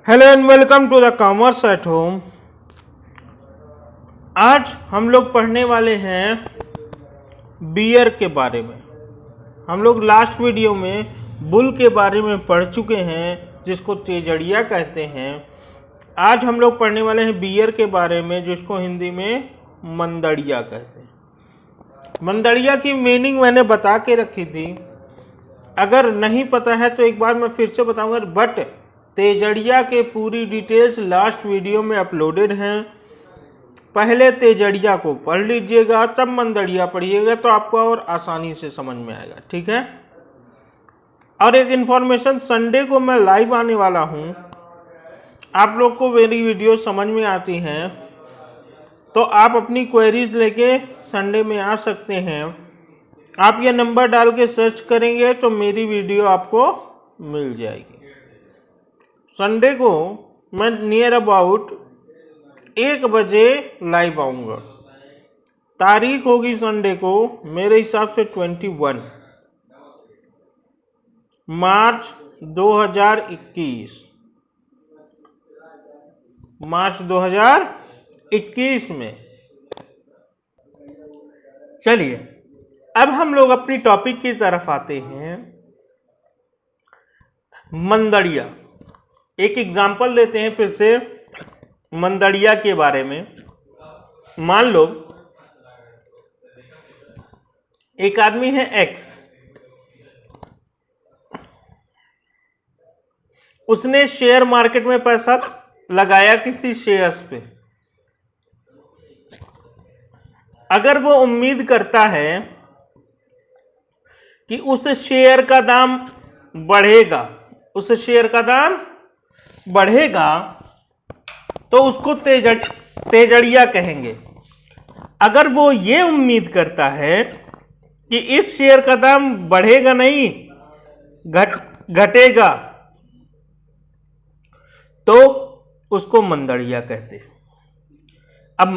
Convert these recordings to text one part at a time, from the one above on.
Hello and welcome to the commerce at home. आज हम लोग पढ़ने वाले हैं बियर के बारे में। हम लोग लास्ट वीडियो में बुल के बारे में पढ़ चुके हैं, जिसको तेजड़िया कहते हैं। आज हम लोग पढ़ने वाले हैं बियर के बारे में, जिसको हिंदी में मंदड़िया कहते हैं। मंदड़िया की मीनिंग मैंने बता के रखी थी, अगर नहीं पता है तो एक बार मैं फिर से बताऊंगा। बट तेजड़िया के पूरी डिटेल्स लास्ट वीडियो में अपलोडेड हैं। पहले तेजड़िया को पढ़ लीजिएगा, तब मंदड़िया पढ़िएगा, तो आपको और आसानी से समझ में आएगा। ठीक है। और एक इन्फॉर्मेशन, संडे को मैं लाइव आने वाला हूं। आप लोग को मेरी वीडियो समझ में आती हैं तो आप अपनी क्वेरीज लेके संडे में आ सकते हैं। आप ये नंबर डाल के सर्च करेंगे तो मेरी वीडियो आपको मिल जाएगी। संडे को मैं नियर अबाउट 1 बजे लाइव आऊँगा। तारीख होगी संडे को मेरे हिसाब से 21 मार्च 2021। मार्च 2021 में। चलिए अब हम लोग अपनी टॉपिक की तरफ आते हैं। मंदड़िया, एक एग्जाम्पल देते हैं फिर से मंदड़िया के बारे में। मान लो एक आदमी है एक्स, उसने शेयर मार्केट में पैसा लगाया किसी शेयर्स पे। अगर वो उम्मीद करता है कि उस शेयर का दाम बढ़ेगा, उस शेयर का दाम बढ़ेगा, तो उसको तेजड़िया कहेंगे। अगर वो ये उम्मीद करता है कि इस शेयर का दाम बढ़ेगा नहीं घटेगा, तो उसको मंदड़िया कहते हैं। अब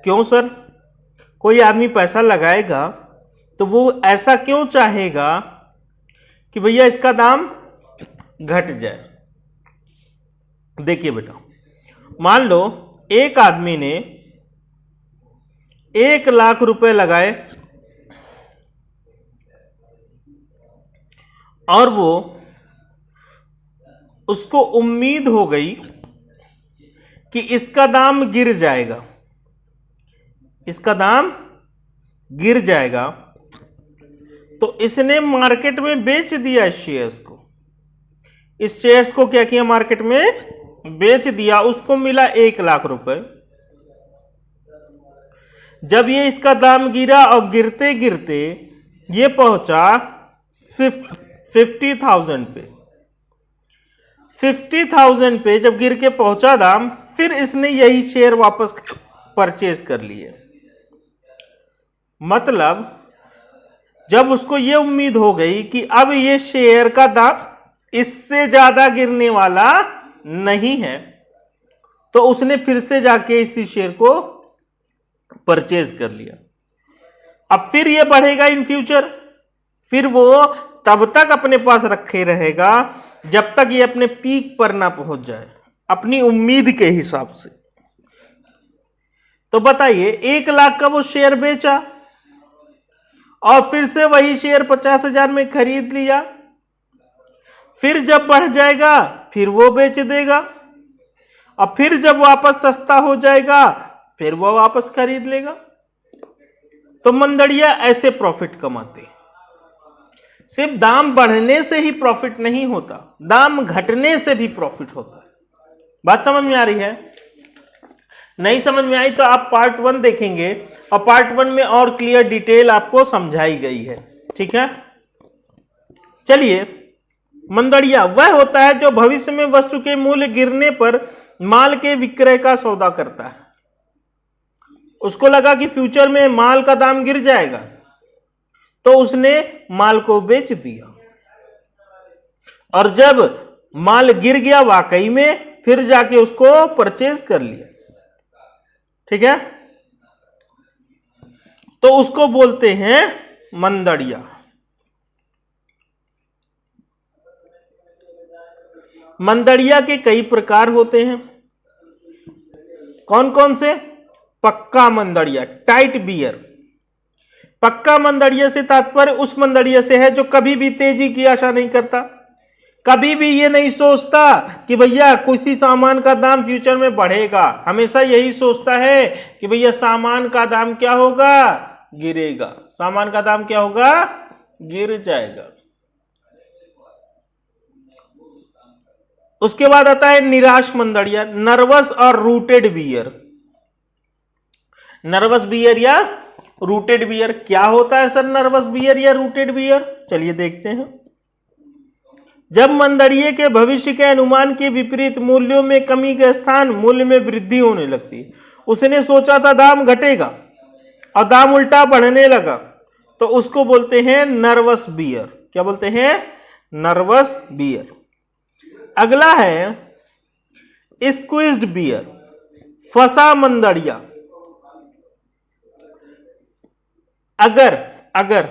क्यों सर, कोई आदमी पैसा लगाएगा तो वो ऐसा क्यों चाहेगा कि भैया इसका दाम घट जाए? देखिए बेटा, मान लो एक आदमी ने 1 लाख रुपए लगाए और वो उसको उम्मीद हो गई कि इसका दाम गिर जाएगा, इसका दाम गिर जाएगा, तो इसने मार्केट में बेच दिया इस शेयर्स को। इस शेयर्स को क्या किया, मार्केट में बेच दिया। उसको मिला 1 लाख रुपए। जब ये इसका दाम गिरा और गिरते गिरते ये पहुंचा 50,000 पे। 50,000 पे जब गिर के पहुंचा दाम, फिर इसने यही शेयर वापस परचेज कर लिए। मतलब जब उसको ये उम्मीद हो गई कि अब ये शेयर का दाम इससे ज्यादा गिरने वाला नहीं है, तो उसने फिर से जाके इसी शेयर को परचेज कर लिया। अब फिर ये बढ़ेगा इन फ्यूचर, फिर वो तब तक अपने पास रखे रहेगा जब तक ये अपने पीक पर ना पहुंच जाए, अपनी उम्मीद के हिसाब से। तो बताइए, 1 लाख का वो शेयर बेचा और फिर से वही शेयर 50,000 में खरीद लिया। फिर जब बढ़ जाएगा फिर वो बेच देगा, और फिर जब वापस सस्ता हो जाएगा फिर वो वापस खरीद लेगा। तो मंदड़िया ऐसे प्रॉफिट कमाते। सिर्फ दाम बढ़ने से ही प्रॉफिट नहीं होता, दाम घटने से भी प्रॉफिट होता है। बात समझ में आ रही है? नहीं समझ में आई तो आप पार्ट 1 देखेंगे, और पार्ट 1 में और क्लियर डिटेल आपको समझाई गई है। ठीक है। चलिए, मंदड़िया वह होता है जो भविष्य में वस्तु के मूल्य गिरने पर माल के विक्रय का सौदा करता है। उसको लगा कि फ्यूचर में माल का दाम गिर जाएगा, तो उसने माल को बेच दिया, और जब माल गिर गया वाकई में, फिर जाके उसको परचेज कर लिया। ठीक है। तो उसको बोलते हैं मंदड़िया। मंदड़िया के कई प्रकार होते हैं। कौन कौन से? पक्का मंदड़िया, टाइट बियर। पक्का मंदड़िया से तात्पर्य उस मंदड़िया से है जो कभी भी तेजी की आशा नहीं करता, कभी भी ये नहीं सोचता कि भैया किसी सामान का दाम फ्यूचर में बढ़ेगा। हमेशा यही सोचता है कि भैया सामान का दाम क्या होगा? गिरेगा। सामान का दाम क्या होगा? गिर जाएगा। उसके बाद आता है निराश मंदड़िया, नर्वस और रूटेड बियर। नर्वस बियर या रूटेड बियर, क्या होता है सर नर्वस बियर या रूटेड बियर? चलिए देखते हैं। जब मंदड़िए के भविष्य के अनुमान के विपरीत मूल्यों में कमी के स्थान मूल्य में वृद्धि होने लगती है। उसने सोचा था दाम घटेगा और दाम उल्टा बढ़ने लगा, तो उसको बोलते हैं नर्वस बियर। क्या बोलते हैं? Nervous bear. अगला है स्क्विज्ड बियर, फंसा मंदड़िया। अगर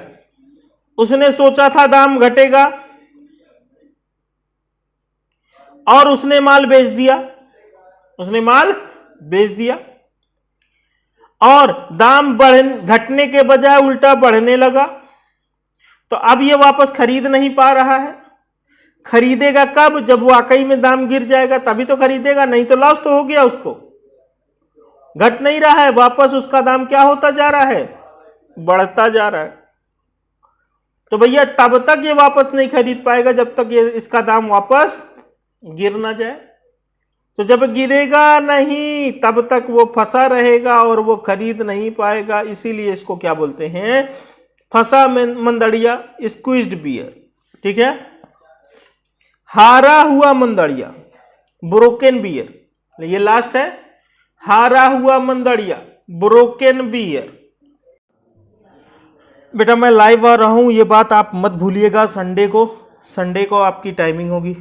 उसने सोचा था दाम घटेगा और उसने माल बेच दिया, और दाम घटने के बजाय उल्टा बढ़ने लगा, तो अब ये वापस खरीद नहीं पा रहा है। खरीदेगा कब? जब वाकई में दाम गिर जाएगा तभी तो खरीदेगा, नहीं तो लॉस तो हो गया उसको। घट नहीं रहा है, वापस उसका दाम क्या होता जा रहा है? बढ़ता जा रहा है। तो भैया तब तक ये वापस नहीं खरीद पाएगा जब तक ये इसका दाम वापस गिर ना जाए। तो जब गिरेगा नहीं तब तक वो फंसा रहेगा और वो खरीद नहीं पाएगा। इसीलिए इसको क्या बोलते हैं? फंसा मंदड़िया, स्क्विज्ड बियर। ठीक है। हारा हुआ मंदड़िया, ब्रोकन बियर। ये लास्ट है, हारा हुआ मंदड़िया, ब्रोकन बियर। बेटा मैं लाइव आ रहा हूं, ये बात आप मत भूलिएगा। संडे को आपकी टाइमिंग होगी।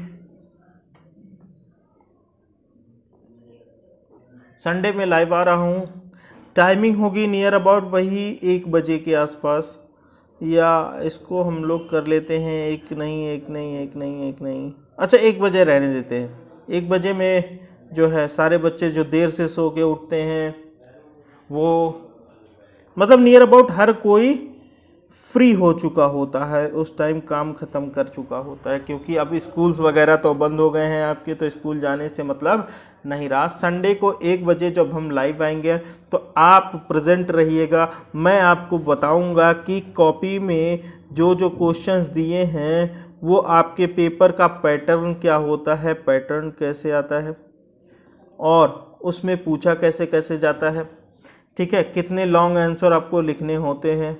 संडे में लाइव आ रहा हूं, टाइमिंग होगी नियर अबाउट वही 1 बजे के आसपास, या इसको हम लोग कर लेते हैं एक नहीं, अच्छा 1 बजे रहने देते हैं। 1 बजे में जो है सारे बच्चे जो देर से सो के उठते हैं, वो मतलब नियर अबाउट हर कोई फ्री हो चुका होता है, उस टाइम काम ख़त्म कर चुका होता है, क्योंकि अब स्कूल्स वगैरह तो बंद हो गए हैं आपके, तो स्कूल जाने से मतलब नहीं रहा। संडे को 1 बजे जब हम लाइव आएंगे तो आप प्रेजेंट रहिएगा। मैं आपको बताऊंगा कि कॉपी में जो जो क्वेश्चंस दिए हैं वो आपके पेपर का पैटर्न क्या होता है, पैटर्न कैसे आता है और उसमें पूछा कैसे कैसे जाता है। ठीक है, कितने लॉन्ग आंसर आपको लिखने होते हैं,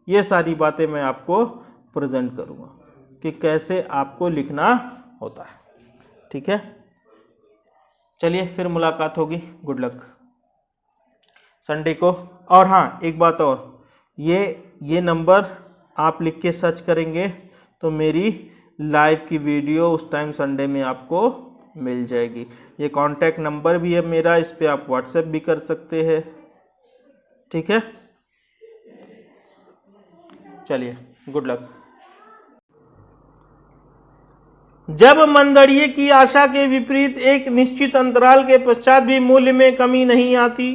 ये सारी बातें मैं आपको प्रेजेंट करूँगा कि कैसे आपको लिखना होता है। ठीक है, चलिए फिर मुलाकात होगी। गुड लक संडे को। और हाँ एक बात और, ये नंबर आप लिख के सर्च करेंगे तो मेरी लाइव की वीडियो उस टाइम संडे में आपको मिल जाएगी। ये कॉन्टैक्ट नंबर भी है मेरा, इस पे आप व्हाट्सएप भी कर सकते हैं। ठीक है, चलिए गुड लक। जब मंदड़िए की आशा के विपरीत एक निश्चित अंतराल के पश्चात भी मूल्य में कमी नहीं आती,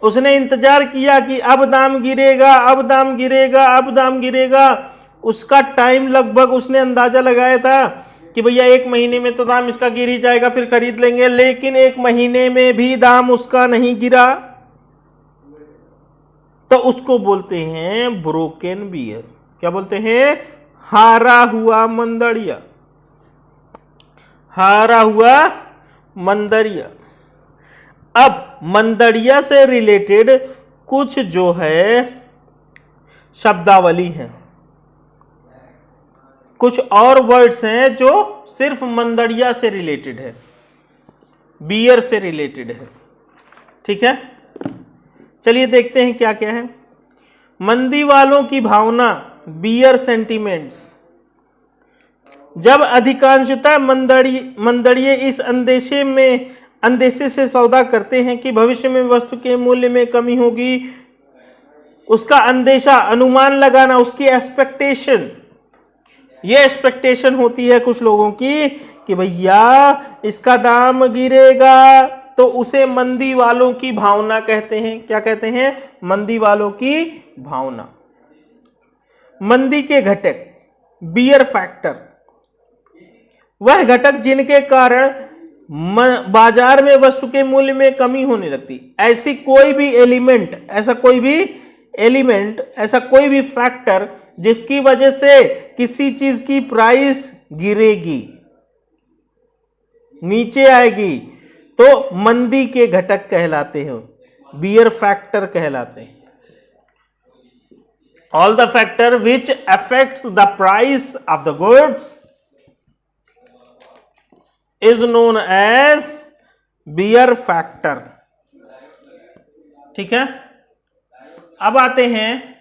उसने इंतजार किया कि अब दाम गिरेगा, अब दाम गिरेगा, अब दाम गिरेगा। उसका टाइम लगभग उसने अंदाजा लगाया था कि भैया 1 महीने में तो दाम इसका गिर ही जाएगा, फिर खरीद लेंगे, लेकिन 1 महीने में भी दाम उसका नहीं गिरा, तो उसको बोलते हैं ब्रोकन बियर। क्या बोलते हैं? हारा हुआ मंदड़िया, हारा हुआ मंदड़िया। अब मंदड़िया से रिलेटेड कुछ जो है शब्दावली है, कुछ और वर्ड्स हैं जो सिर्फ मंदड़िया से रिलेटेड है, बियर से रिलेटेड है। ठीक है, चलिए देखते हैं क्या क्या है। मंदी वालों की भावना, बियर सेंटिमेंट्स। जब अधिकांशतः मंदड़िए इस अंदेशे से सौदा करते हैं कि भविष्य में वस्तु के मूल्य में कमी होगी, उसका अंदेशा, अनुमान लगाना, उसकी एक्सपेक्टेशन, ये एक्सपेक्टेशन होती है कुछ लोगों की कि भैया इसका दाम गिरेगा, तो उसे मंदी वालों की भावना कहते हैं। क्या कहते हैं? मंदी वालों की भावना। मंदी के घटक, बियर फैक्टर, वह घटक जिनके कारण बाजार में वस्तु के मूल्य में कमी होने लगती। ऐसा कोई भी फैक्टर जिसकी वजह से किसी चीज की प्राइस गिरेगी, नीचे आएगी, तो मंदी के घटक कहलाते हैं, बियर फैक्टर कहलाते हैं। All the factor which affects the price of the goods is known as bear factor. ठीक है, अब आते हैं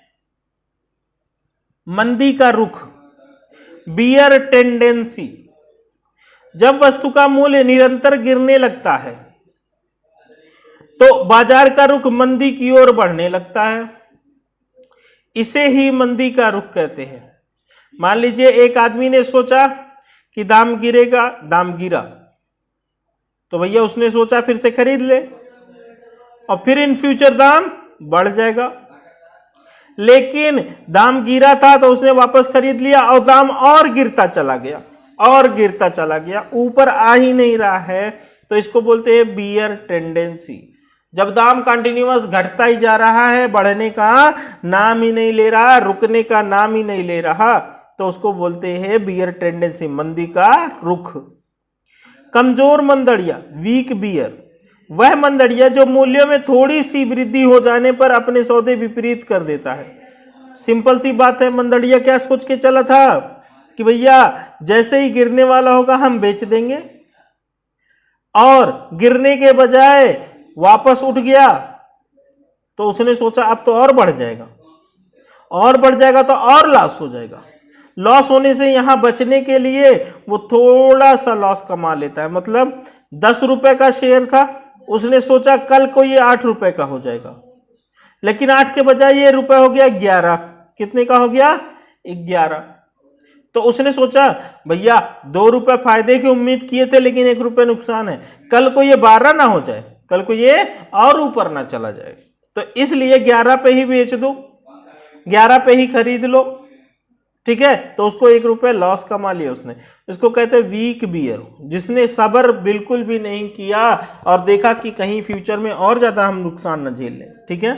मंदी का रुख, बियर टेंडेंसी। जब वस्तु का मूल्य निरंतर गिरने लगता है तो बाजार का रुख मंदी की ओर बढ़ने लगता है, इसे ही मंदी का रुख कहते हैं। मान लीजिए एक आदमी ने सोचा कि दाम गिरेगा, दाम गिरा, तो भैया उसने सोचा फिर से खरीद ले, और फिर इन फ्यूचर दाम बढ़ जाएगा। लेकिन दाम गिरा था तो उसने वापस खरीद लिया और दाम और गिरता चला गया, ऊपर आ ही नहीं रहा है, तो इसको बोलते हैं बियर टेंडेंसी। जब दाम कंटिन्यूअस घटता ही जा रहा है, बढ़ने का नाम ही नहीं ले रहा, रुकने का नाम ही नहीं ले रहा, तो उसको बोलते हैं बियर टेंडेंसी, मंदी का रुख। कमजोर मंदड़िया, वीक बियर, वह मंदड़िया जो मूल्यों में थोड़ी सी वृद्धि हो जाने पर अपने सौदे विपरीत कर देता है। सिंपल सी बात है, मंदड़िया क्या सोच के चला था कि भैया जैसे ही गिरने वाला होगा हम बेच देंगे, और गिरने के बजाय वापस उठ गया, तो उसने सोचा अब तो और बढ़ जाएगा तो और लॉस हो जाएगा। लॉस होने से यहां बचने के लिए वो थोड़ा सा लॉस कमा लेता है। मतलब 10 रुपए का शेयर था, उसने सोचा कल को ये 8 रुपए का हो जाएगा, लेकिन 8 के बजाय ये रुपए हो गया 11। कितने का हो गया? 11। तो उसने सोचा भैया 2 रुपए फायदे की उम्मीद किए थे, लेकिन 1 रुपए नुकसान है, कल को ये 12 ना हो जाए, कल को ये और ऊपर ना चला जाए, तो इसलिए 11 पे ही बेच दो, 11 पे ही खरीद लो। ठीक है, तो उसको 1 रुपए लॉस कमा लिया उसने। इसको कहते हैं वीक बियर, जिसने सब्र बिल्कुल भी नहीं किया और देखा कि कहीं फ्यूचर में और ज्यादा हम नुकसान न झेल लें। ठीक है,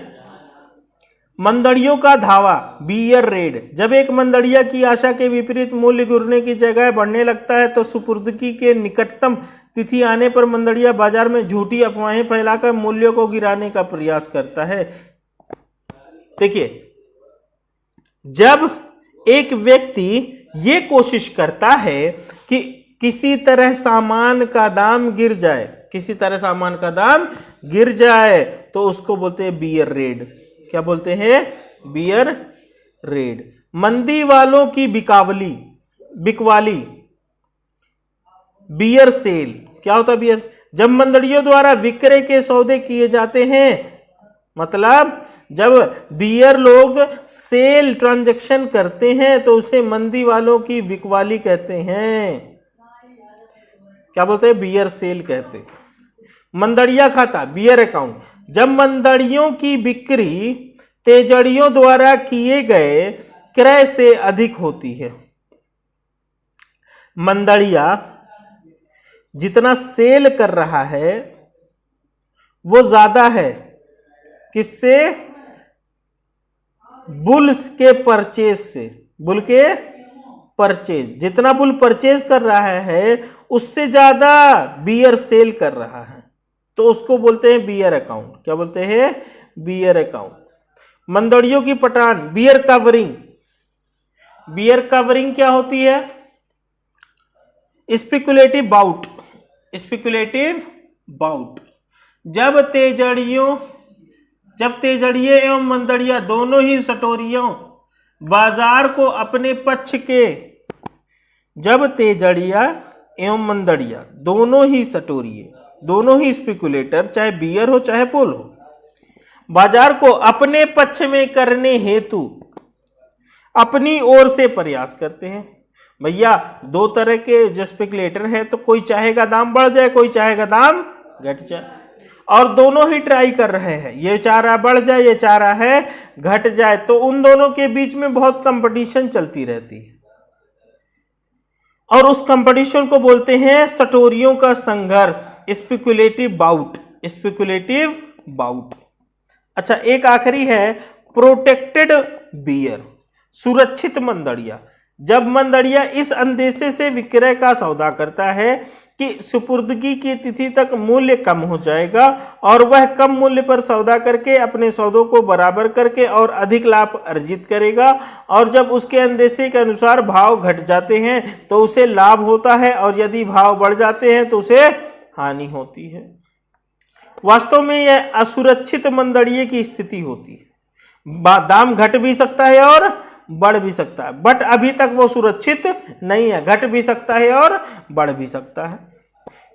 मंदड़ियों का धावा, बियर रेड। जब एक मंदड़िया की आशा के विपरीत मूल्य गिरने की जगह बढ़ने लगता है, तो सुपुर्दगी के निकटतम तिथि आने पर मंदड़िया बाजार में झूठी अफवाहें फैलाकर मूल्यों को गिराने का प्रयास करता है। देखिए, जब एक व्यक्ति ये कोशिश करता है कि किसी तरह सामान का दाम गिर जाए, तो उसको बोलते हैं बियर रेड। क्या बोलते हैं? Bear raid. मंदी वालों की बिकवाली, बियर सेल। क्या होता है बियर? जब मंदड़ियों द्वारा विक्रय के सौदे किए जाते हैं, मतलब जब बियर लोग सेल ट्रांजैक्शन करते हैं, तो उसे मंदी वालों की बिकवाली कहते हैं। क्या बोलते हैं? बियर सेल कहते हैं। मंदड़िया खाता, बियर अकाउंट। जब मंदड़ियों की बिक्री तेजड़ियों द्वारा किए गए क्रय से अधिक होती है, मंदड़िया जितना सेल कर रहा है वो ज्यादा है, किससे? बुल्स के परचेज से। बुल के परचेज, जितना बुल परचेज कर रहा है उससे ज्यादा बियर सेल कर रहा है, तो उसको बोलते हैं बियर अकाउंट। क्या बोलते हैं? Beer account. मंदड़ियों की पटान, बियर कवरिंग। बियर कवरिंग क्या होती है? Speculative bout. जब तेजड़िए एवं मंदड़िया दोनों ही सटोरियों बाजार को अपने पक्ष के, जब तेजड़िया एवं मंदड़िया दोनों ही सटोरिये, दोनों ही स्पेकुलेटर, चाहे बियर हो चाहे पुल हो, बाजार को अपने पक्ष में करने हेतु अपनी ओर से प्रयास करते हैं। भैया दो तरह के जो स्पेकुलेटर हैं, तो कोई चाहेगा दाम बढ़ जाए, कोई चाहेगा दाम घट जाए, और दोनों ही ट्राई कर रहे हैं। ये चाह रहा बढ़ जाए, ये चाह रहा है घट जाए, तो उन दोनों के बीच में बहुत कंपटीशन चलती रहती है, और उस कंपटीशन को बोलते हैं सटोरियों का संघर्ष, स्पेकुलेटिव बाउट, स्पेकुलेटिव बाउट। अच्छा, एक आखिरी है प्रोटेक्टेड बियर, सुरक्षित मंदड़िया। जब मंदड़िया इस अंदेशे से विक्रय का सौदा करता है कि सुपुर्दगी की तिथि तक मूल्य कम हो जाएगा, और वह कम मूल्य पर सौदा करके अपने सौदों को बराबर करके और अधिक लाभ अर्जित करेगा, और जब उसके अंदेशे के अनुसार भाव घट जाते हैं तो उसे लाभ होता है, और यदि भाव बढ़ जाते हैं तो उसे हानि होती है। वास्तव में यह असुरक्षित मंदड़िये की स्थिति होती है। दाम घट भी सकता है और बढ़ भी सकता है, बट अभी तक वो सुरक्षित नहीं है, घट भी सकता है और बढ़ भी सकता है।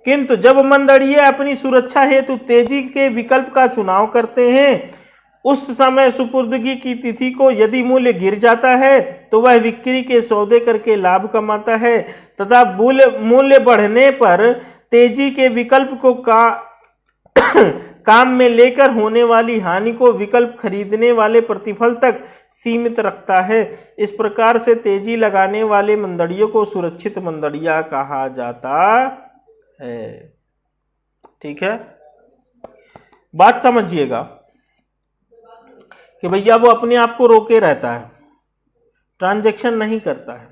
किंतु जब मंदड़िये अपनी सुरक्षा हेतु तेजी के विकल्प का चुनाव करते हैं, उस समय सुपुर्दगी की तिथि को यदि मूल्य गिर जाता है तो वह बिक्री के सौदे करके लाभ कमाता है, तथा मूल्य बढ़ने पर तेजी के विकल्प को काम में लेकर होने वाली हानि को विकल्प खरीदने वाले प्रतिफल तक सीमित रखता है। इस प्रकार से तेजी लगाने वाले मंदड़ियों को सुरक्षित मंदड़िया कहा जाता है। ठीक है, बात समझिएगा कि भैया वो अपने आप को रोके रहता है, ट्रांजैक्शन नहीं करता है,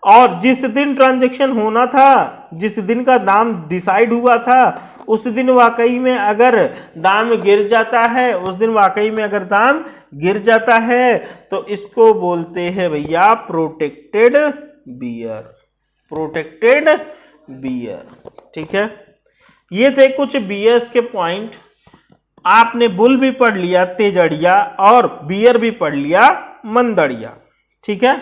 और जिस दिन ट्रांजैक्शन होना था, जिस दिन का दाम डिसाइड हुआ था, उस दिन वाकई में अगर दाम गिर जाता है, उस दिन वाकई में अगर दाम गिर जाता है, तो इसको बोलते हैं भैया प्रोटेक्टेड बियर, प्रोटेक्टेड बियर। ठीक है, ये थे कुछ बियर्स के पॉइंट। आपने बुल भी पढ़ लिया तेजड़िया, और बियर भी पढ़ लिया मंदड़िया। ठीक है,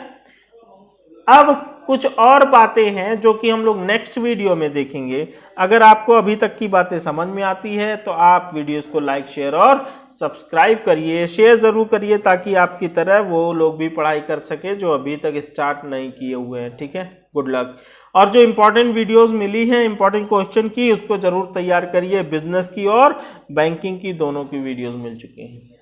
अब कुछ और बातें हैं जो कि हम लोग नेक्स्ट वीडियो में देखेंगे। अगर आपको अभी तक की बातें समझ में आती है तो आप वीडियोस को लाइक, शेयर और सब्सक्राइब करिए, शेयर जरूर करिए, ताकि आपकी तरह वो लोग भी पढ़ाई कर सके जो अभी तक स्टार्ट नहीं किए हुए हैं। ठीक है, गुड लक। और जो इंपॉर्टेंट वीडियोस मिली हैं इंपॉर्टेंट क्वेश्चन की, उसको जरूर तैयार करिए। बिजनेस की और बैंकिंग की दोनों की वीडियोस मिल चुकी हैं।